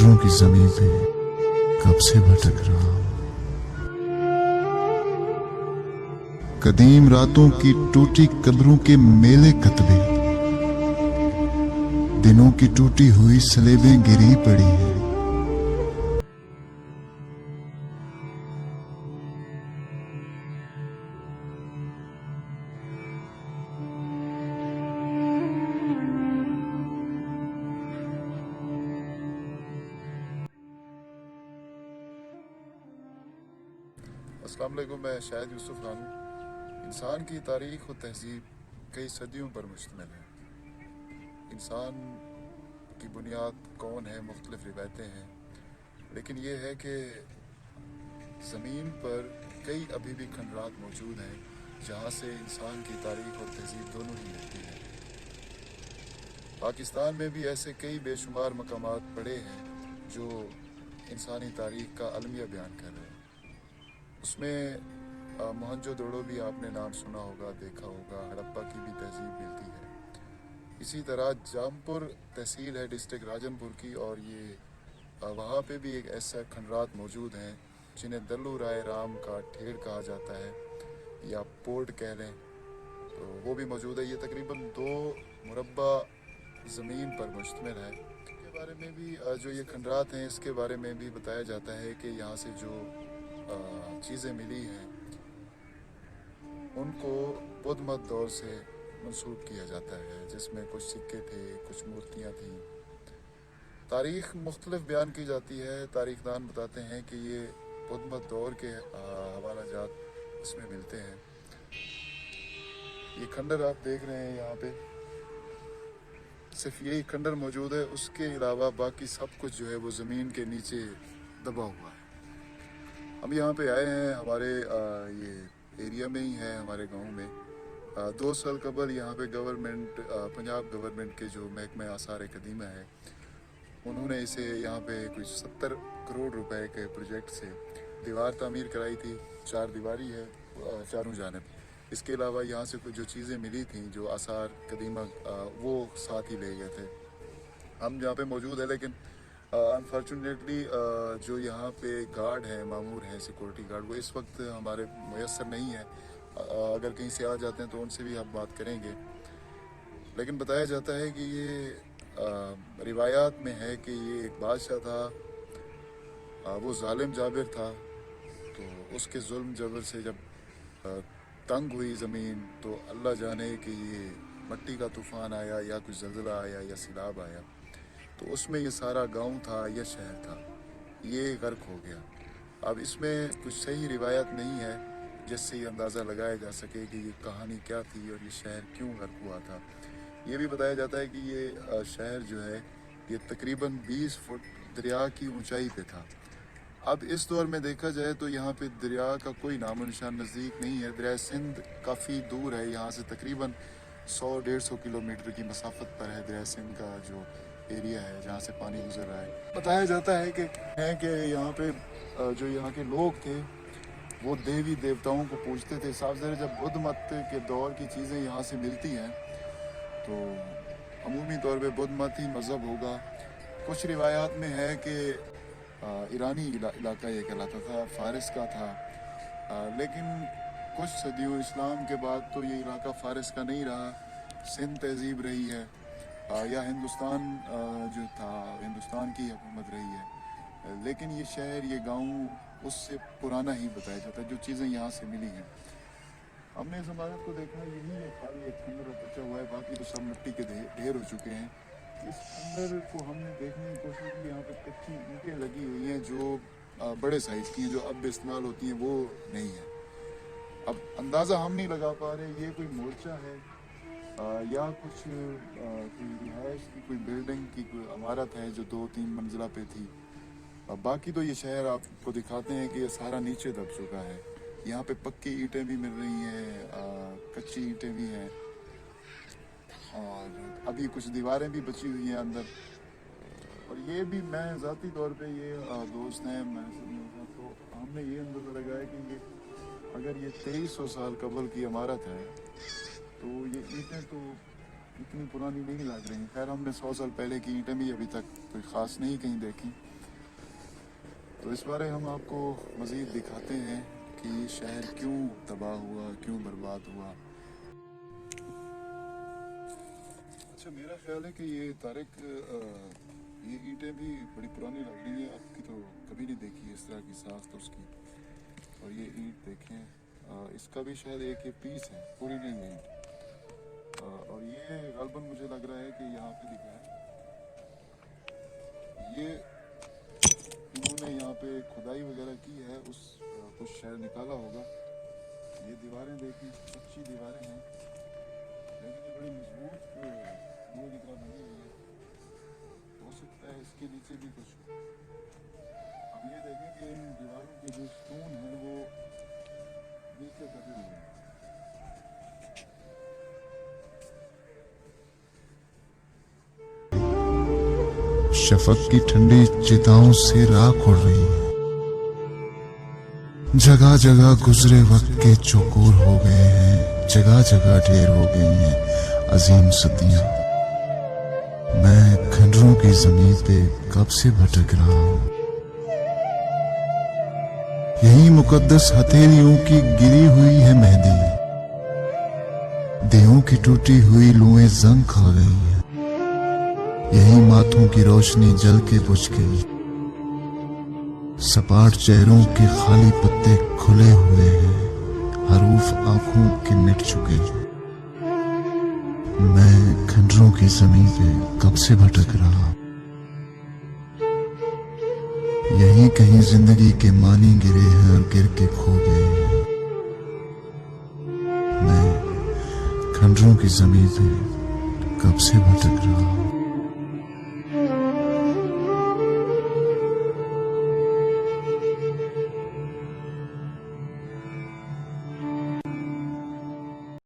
खंडरों की जमीन पे कब से भटक रहा हूं। कदीम रातों की टूटी कब्रों के मेले कतबे, दिनों की टूटी हुई सलेबें गिरी पड़ी हैं। अस्सलाम वालेकुम, मैं शाहिद यूसुफ रानू। इंसान की तारीख़ और तहज़ीब कई सदियों पर मुश्तमिल है। इंसान की बुनियाद कौन है, मुख्तलिफ़ रिवायतें हैं, लेकिन ये है कि ज़मीन पर कई अभी भी खंडरात मौजूद हैं जहाँ से इंसान की तारीख़ और तहज़ीब दोनों ही मिलती है। पाकिस्तान में भी ऐसे कई बेशुमार मकामात पड़े हैं जो इंसानी तारीख़ का अलमिया बयान कर रहे हैं। उसमें मोहनजोदड़ो भी आपने नाम सुना होगा, देखा होगा। हड़प्पा की भी तहज़ीब मिलती है। इसी तरह जामपुर तहसील है डिस्ट्रिक्ट राजनपुर की, और ये वहाँ पे भी एक ऐसा खंडरात मौजूद हैं जिन्हें दल्लू राय राम का ठेड़ कहा जाता है या पोर्ट कह लें, तो वो भी मौजूद है। ये तकरीबन 2 मुरब्बा ज़मीन पर मुश्तमिल है। इसके बारे में भी जो ये खंडरात हैं इसके बारे में भी बताया जाता है कि यहाँ से जो चीज़ें मिली हैं उनको बुद्ध मत दौर से मंसूब किया जाता है, जिसमें कुछ सिक्के थे, कुछ मूर्तियाँ थीं। तारीख़ मुख्तलिफ बयान की जाती है। तारीख़दान बताते हैं कि ये बुद्ध मत दौर के हवाला जात इसमें मिलते हैं। ये खंडर आप देख रहे हैं, यहाँ पे सिर्फ यही खंडर मौजूद है, उसके अलावा बाकी सब कुछ जो है वो ज़मीन के नीचे दबा हुआ है। हम यहाँ पे आए हैं, हमारे ये एरिया में ही है, हमारे गांव में। 2 साल कबल यहाँ पे गवर्नमेंट, पंजाब गवर्नमेंट के जो महकमा आसार कदीमा है, उन्होंने इसे यहाँ पे कुछ 70 करोड़ रुपए के प्रोजेक्ट से दीवार तामीर कराई थी। 4 दीवारी है चारों जानिब। इसके अलावा यहाँ से कुछ जो चीज़ें मिली थी, जो आसार कदीमा, वो साथ ही ले गए थे। हम यहाँ पे मौजूद है, लेकिन अनफॉर्चुनेटली जो यहाँ पे गार्ड हैं, मामूर हैं, सिक्योरिटी गार्ड, वो इस वक्त हमारे मुयस्सर नहीं है। अगर कहीं से आ जाते हैं तो उनसे भी हम बात करेंगे। लेकिन बताया जाता है कि ये रिवायात में है कि ये एक बादशाह था, वो जालिम जाबिर था, तो उसके जुल्म जबर से जब तंग हुई ज़मीन, तो अल्लाह जाने कि ये मट्टी का तूफ़ान आया या कुछ ज़लज़ला आया या सैलाब आया, तो उसमें ये सारा गांव था या शहर था, ये गर्क हो गया। अब इसमें कुछ सही रिवायत नहीं है जिससे ये अंदाज़ा लगाया जा सके कि ये कहानी क्या थी और ये शहर क्यों गर्क हुआ था। ये भी बताया जाता है कि ये शहर जो है ये तकरीबन 20 फुट दरिया की ऊंचाई पे था। अब इस दौर में देखा जाए तो यहाँ पे दरिया का कोई नामो निशान नज़दीक नहीं है। दरिया सिंध काफ़ी दूर है, यहाँ से तकरीबन 100-150 किलोमीटर की मसाफत पर है दरिया सिंध का जो एरिया है जहाँ से पानी गुजर रहा है। बताया जाता है कि यहाँ पे जो यहाँ के लोग थे वो देवी देवताओं को पूजते थे। साफ ज़ाहिर जब बुद्ध मत के दौर की चीज़ें यहाँ से मिलती हैं तो अमूमी तौर पे बुद्ध मत ही मज़हब होगा। कुछ रिवायात में है कि ईरानी इलाका ये कहलाता था, फ़ारिस का था, लेकिन कुछ सदियों इस्लाम के बाद तो ये इलाका फ़ारिस का नहीं रहा, सिंध तहज़ीब रही है, या हिंदुस्तान जो था, हिंदुस्तान की हुकूमत रही है। लेकिन ये शहर, ये गांव उससे पुराना ही बताया जाता है, जो चीज़ें यहाँ से मिली हैं। हमने इस इमारत को देखा, यही है खाली एक खंडर बचा हुआ है, बाकी तो सब मिट्टी के ढेर हो चुके हैं। इस खंडर को हमने देखने की कोशिश की, यहाँ पे कच्ची ईंटें लगी हुई हैं जो बड़े साइज़ की हैं, जो अब इस्तेमाल होती हैं, वो नहीं है। अब अंदाज़ा हम नहीं लगा पा रहे ये कोई मोर्चा है या कुछ कोई रिहाइश की कोई बिल्डिंग की कोई इमारत है जो 2-3 मंजिला पे थी। बाकी तो ये शहर आपको दिखाते हैं कि ये सारा नीचे दब चुका है। यहाँ पे पक्की ईंटें भी मिल रही हैं, कच्ची ईंटें भी हैं, और अभी कुछ दीवारें भी बची हुई हैं अंदर। और ये भी मैं ज़ाती तौर पे, ये दोस्त हैं, मैं तो हमने ये अंदाज़ा लगाया कि ये अगर ये 2300 साल कबल की इमारत है तो ये ईंटें तो इतनी पुरानी नहीं लग रही। खैर, हमने 100 साल पहले की ईंटें भी अभी तक कोई ख़ास नहीं कहीं देखी। तो इस बारे हम आपको मज़ीद दिखाते हैं कि ये शहर क्यों तबाह हुआ, क्यों बर्बाद हुआ। अच्छा, मेरा ख्याल है कि ये तारिक ये ईंटें भी बड़ी पुरानी लग रही है, आपकी तो कभी नहीं देखी इस तरह की साख्त उसकी। और ये ईंट देखें, इसका भी शायद एक ये पीस है, पूरी नहीं है ईंट। और ये गलबन मुझे लग रहा है कि यहाँ पे दिखा है, ये इन्होंने यहाँ पे खुदाई वगैरह की है, उस कुछ शायद निकाला होगा। ये दीवारें देखिए, कच्ची दीवारें हैं, लेकिन ये बड़ी मजबूत कुएं की तरह बनी हुई है। हो सकता है इसके नीचे भी कुछ। अब ये देखें कि इन दीवारों के जो स्टोन हैं वो नीचे दबे हुए हैं। शफक की ठंडी चिताओं से राख उड़ रही है। जगह जगह गुजरे वक्त के चौकोर हो गए हैं, जगह जगह ढेर हो गई हैं अजीम सदियां। मैं खंडरों की जमीन पे कब से भटक रहा हूं। यही मुकद्दस हथेलियों की गिरी हुई है मेहंदी, देहों की टूटी हुई लुएं जंग खा गई हैं। यही माथों की रोशनी जल के बुझ गई, सपाट चेहरों के खाली पत्ते खुले हुए हैं, हरूफ आंखों के मिट चुके। मैं खंडरों की जमीन पे कब से भटक रहा। यहीं कहीं जिंदगी के मानी गिरे हैं और गिर के खो गए हैं। मैं खंडरों की जमीन पे कब से भटक रहा हूं।